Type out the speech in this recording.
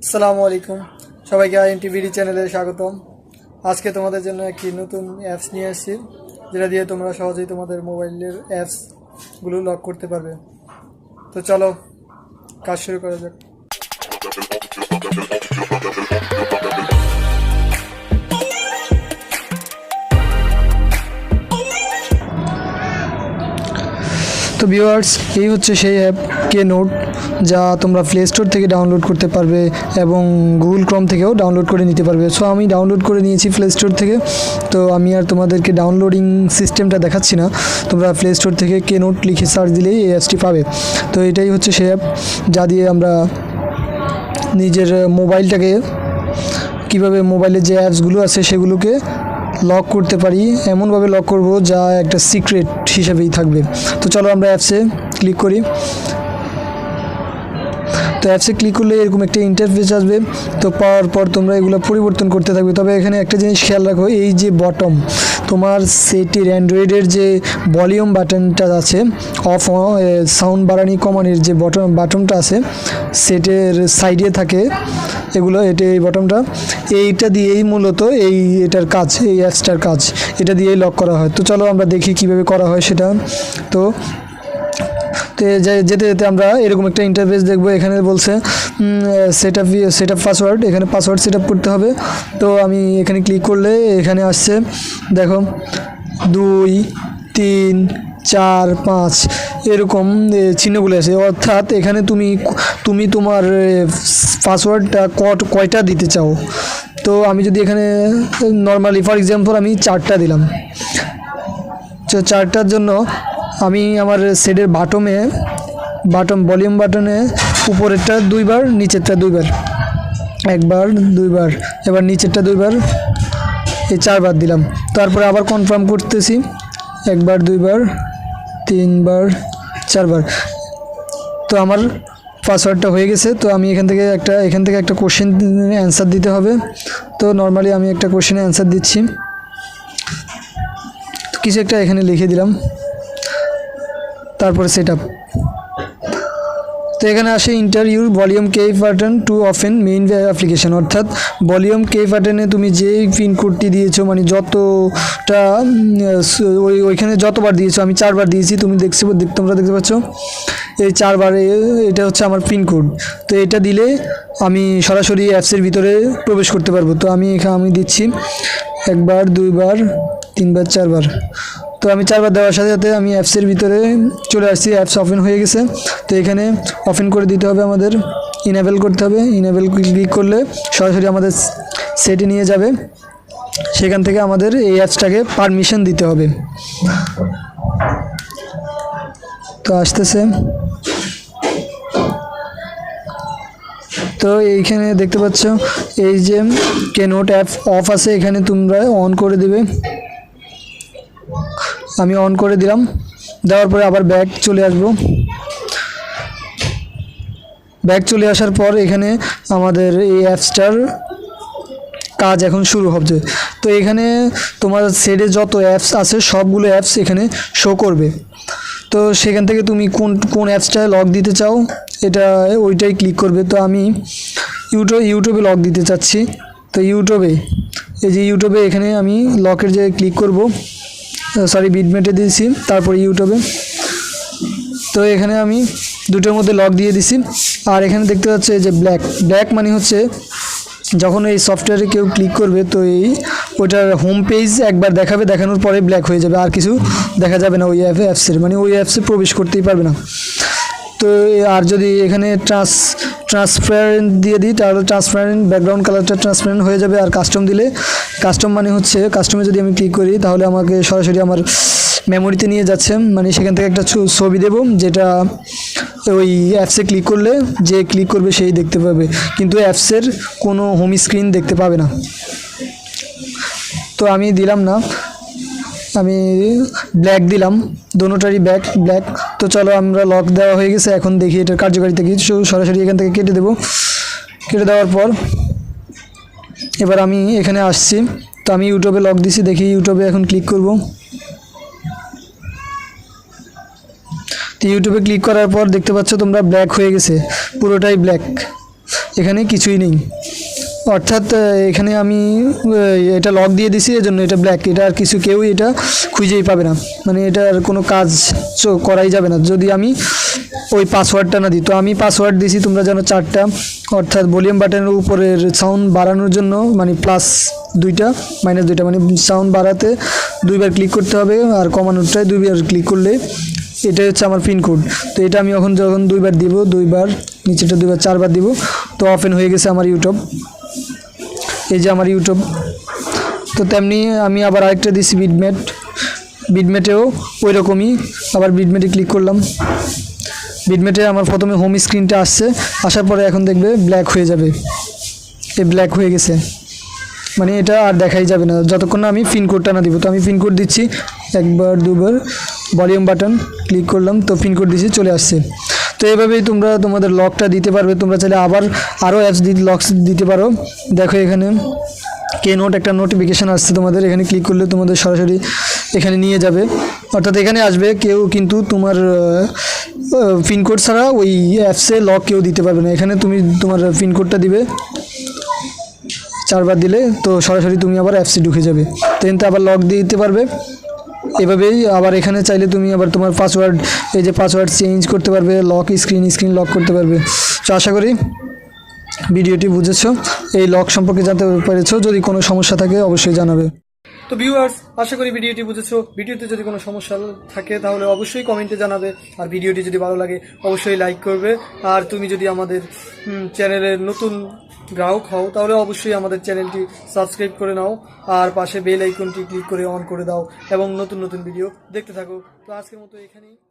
আসসালামু আলাইকুম, সবাইকে IMT-bd চ্যানেলে স্বাগতম। আজকে তোমাদের জন্য একটি নতুন অ্যাপস নিয়ে আসছি, যেটা দিয়ে তোমরা সহজেই তোমাদের মোবাইলের অ্যাপসগুলো লক করতে পারবে। তো চলো কাজ শুরু করা যাক। তো ভিউয়ার্স, এই হচ্ছে সেই অ্যাপ কে নোট, যা তোমরা প্লে স্টোর থেকে ডাউনলোড করতে পারবে এবং গুগল ক্রোম থেকেও ডাউনলোড করে নিতে পারবে। সো আমি ডাউনলোড করে নিয়েছি প্লে স্টোর থেকে, তো আমি আর তোমাদেরকে ডাউনলোডিং সিস্টেমটা দেখাচ্ছি না। তোমরা প্লে স্টোর থেকে কে নোট লিখে সার্চ দিলেই এই অ্যাপসটি পাবে। তো এটাই হচ্ছে সেই অ্যাপ, যা দিয়ে আমরা নিজের মোবাইলটাকে কীভাবে মোবাইলের যে অ্যাপসগুলো আছে সেগুলোকে লক করতে পারি, এমনভাবে লক করব যা একটা সিক্রেট হিসেবেই থাকবে। তো চলো আমরা অ্যাপসে ক্লিক করি। তো অ্যাপসে ক্লিক করলে এরকম একটা ইন্টারফেস আসবে। তো পাওয়ার পর তোমরা এগুলো পরিবর্তন করতে থাকবে। তবে এখানে একটা জিনিস খেয়াল রাখো, এই যে বটম তোমার সেটির অ্যান্ড্রয়েডের যে ভলিউম বাটনটা আছে, অফ সাউন্ড বাড়ানি কমানির যে বাটনটা আছে সেটের সাইডে থাকে, এগুলো এই বটমটা, এইটা দিয়েই মূলত এটার কাজ, এই অ্যাপসটার কাজ এটা দিয়েই লক করা হয়। তো চলো আমরা দেখি কিভাবে করা হয় সেটা। তো যেতে যেতে আমরা এরকম একটা ইন্টারফেস দেখবো। এখানে বলছে সেট আপ পাসওয়ার্ড, এখানে পাসওয়ার্ড সেট আপ করতে হবে। তো আমি এখানে ক্লিক করলে এখানে আসছে, দেখো 2 3 4 5 এরকম চিহ্নগুলো আছে। অর্থাৎ এখানে তুমি তোমার পাসওয়ার্ডটা কয়টা দিতে চাও। তো আমি যদি এখানে নর্মালি ফর এক্সাম্পল আমি 4টা দিলাম, তো 4টার জন্য আমি আমার সেটের ভলিউম বাটনে উপরেরটা 2 বার, নিচেরটা 2 বার, 1 বার 2 বার, এবার নিচেরটা 2 বার, এই 4 বার দিলাম। তারপরে আবার কনফার্ম করতেছি, 1 বার 2 বার 3 বার 4 বার। তো আমার পাসওয়ার্ডটা হয়ে গেছে। তো আমি এখান থেকে একটা কোশ্চেন অ্যান্সার দিতে হবে। তো নর্মালি আমি একটা কোশ্চেনের অ্যান্সার দিচ্ছি, কিছু একটা এখানে লিখে দিলাম, তারপরে সেট আপ। তো এখানে আসে inter your volume K button to open main application, অর্থাৎ ভলিউম কে বাটনে তুমি যেই পিনকোডটি দিয়েছো, মানে যতটা ওইখানে যতবার দিয়েছো, আমি 4 বার দিয়েছি, তোমরা দেখতে পাচ্ছ এই 4 বারে, এটা হচ্ছে আমার পিনকোড। তো এটা দিলে আমি সরাসরি অ্যাপসের ভিতরে প্রবেশ করতে পারবো। তো আমি দিচ্ছি 1 বার 2 বার 3 বার 4 বার। তো আমি 4 বার দেওয়ার সাথে সাথে আমি অ্যাপসের ভিতরে চলে আসছি, অ্যাপস ওপেন হয়ে গেছে। তো এখানে ওপেন করে দিতে হবে, আমাদের ইনেবল করতে হবে। ইনেবল ক্লিক করলে সরাসরি আমাদের সেটে নিয়ে যাবে, সেখান থেকে আমাদের এই অ্যাপসটাকে পারমিশন দিতে হবে। তো আসতেছে, তো এইখানে দেখতে পাচ্ছ এই যে কে নোট অ্যাপ অফ আছে, এখানে তোমরা অন করে দেবে। আমি অন করে দিলাম, দেওয়ার পরে আবার ব্যাক চলে আসবো। ব্যাক চলে আসার পর এখানে আমাদের এই অ্যাপসটার কাজ এখন শুরু হবে। তো এখানে তোমার সেটে যত অ্যাপস আছে সবগুলো অ্যাপস এখানে শো করবে। তো সেখান থেকে তুমি কোন অ্যাপসটায় লক দিতে চাও এটা ওইটাই ক্লিক করবে। তো আমি ইউটিউবে লক দিতে চাচ্ছি। তো ইউটিউবে এখানে আমি লকের যে ক্লিক করব, বিটমেটে দিয়েছি, তারপর ইউটিউবে। তো এখানে আমি দুটোর মধ্যে লক দিয়ে দিছি। আর এখানে দেখতে পাচ্ছ এই যে ব্ল্যাক মানে হচ্ছে যখন এই সফটওয়্যারে কেউ ক্লিক করবে, তো ওইটার হোম পেজ একবার দেখানোর পরে ব্ল্যাক হয়ে যাবে, আর কিছু দেখা যাবে না ওই অ্যাপসের, মানে ওই অ্যাপসে প্রবেশ করতেই পারবে না। তো আর যদি এখানে ট্রান্সপারেন্ট দিয়ে দিই, তাহলে ট্রান্সপারেন্ট ব্যাকগ্রাউন্ড কালারটা ট্রান্সপারেন্ট হয়ে যাবে। আর কাস্টম দিলে, কাস্টম মানে হচ্ছে কাস্টমে যদি আমি ক্লিক করি, তাহলে আমাকে সরাসরি আমার মেমোরিতে নিয়ে যাচ্ছে, মানে সেখান থেকে একটা ছবি দেব, যেটা ওই অ্যাপসে ক্লিক করলে যে ক্লিক করবে সেই দেখতে পাবে, কিন্তু অ্যাপসের কোনো হোম স্ক্রিন দেখতে পাবে না। তো আমি দিলাম না, আমি ব্ল্যাক দিলাম, দোনোটারই ব্ল্যাক। তো চলো আমরা লক দেওয়া হয়ে গেছে, এখন দেখি এটার কার্যকারিতা কি। সরাসরি এখান থেকে কেটে দেবো। কেটে দেওয়ার পর এবার আমি এখানে আসছি। তো আমি ইউটিউবে লক দিছি, দেখি ইউটিউবে এখন ক্লিক করব। তো ইউটিউবে ক্লিক করার পর দেখতে পাচ্ছ তোমরা ব্ল্যাক হয়ে গেছে, পুরোটাই ব্ল্যাক। এখানে কিছুই নেই। অর্থাৎ এখানে আমি এটা লক দিয়ে দিছি, এজন্য এটা ব্ল্যাক। এটা আর কিছু কেউই এটা খুঁজেই পাবে না, মানে এটার কোনো কাজ করাই যাবে না যদি আমি ওই পাসওয়ার্ডটা না দিই। তো আমি পাসওয়ার্ড দিছি, তোমরা জানো 4টা। অর্থাৎ ভলিউম বাটনের উপরের সাউন্ড বাড়ানোর জন্য মানে প্লাস 2টা, মাইনাস 2টা, মানে সাউন্ড বাড়াতে 2বার ক্লিক করতে হবে, আর কমানোরটায় 2বার ক্লিক করলে এটাই হচ্ছে আমার পিনকোড। তো এটা আমি যখন 2বার দিব, 2বার, নিচেটা 2বার, 4বার দিব, তো ওপেন হয়ে গেছে আমার ইউটিউব। এই যে আমার ইউটিউব। তো তেমনি আমি আবার আরেকটা দিছি বিটমেটেও ওই রকমই, আবার বিটমেটে ক্লিক করলাম। বিটমেটে আমার প্রথমে হোম স্ক্রিনটা আসছে, আসার পরে এখন দেখবে ব্ল্যাক হয়ে যাবে। এই ব্ল্যাক হয়ে গেছে, মানে এটা আর দেখাই যাবে না যতক্ষণ না আমি পিনকোডটা না দিব। তো আমি পিনকোড দিচ্ছি, 1বার 2বার, ভলিউম বাটন ক্লিক করলাম, তো পিনকোড দিচ্ছি, চলে আসছে। তো এইভাবেই তোমরা তোমাদের লকটা দিতে পারবে। তোমরা চাইলে আরও অ্যাপস লক দিতে পারো। দেখো এখানে নোট একটা নোটিফিকেশান আসছে তোমাদের, এখানে ক্লিক করলে তোমাদের সরাসরি এখানে নিয়ে যাবে, অর্থাৎ এখানে আসবে। কেউ কিন্তু তোমার পিনকোড ছাড়া ওই অ্যাপসে লক কেউ দিতে পারবে না। এখানে তুমি তোমার পিনকোডটা দিবে, 4বার দিলে তো সরাসরি তুমি আবার অ্যাপসে ঢুকে যাবে, তো এতে আবার লক দিয়ে দিতে পারবে। এভাবেই আবার এখানে চাইলে তুমি আবার তোমার পাসওয়ার্ড, এই যে পাসওয়ার্ড চেঞ্জ করতে পারবে, লক স্ক্রিন লক করতে পারবে। তো আশা করি ভিডিওটি বুঝেছো, এই লক সম্পর্কে জানতে পেরেছো। যদি কোনো সমস্যা থাকে অবশ্যই জানাবে। তো ভিউয়ার্স, আশা করি ভিডিওটি বুঝেছো। ভিডিওতে যদি কোনো সমস্যা থাকে তাহলে অবশ্যই কমেন্টে জানাবে, আর ভিডিওটি যদি ভালো লাগে অবশ্যই লাইক করবে। আর তুমি যদি আমাদের চ্যানেলের নতুন গ্রাহক হও তাহলে অবশ্যই আমাদের চ্যানেলটি সাবস্ক্রাইব করে নাও, আর পাশে বেল আইকনটি ক্লিক করে অন করে দাও এবং নতুন নতুন ভিডিও দেখতে থাকো। তো আজকের মতো এখানেই।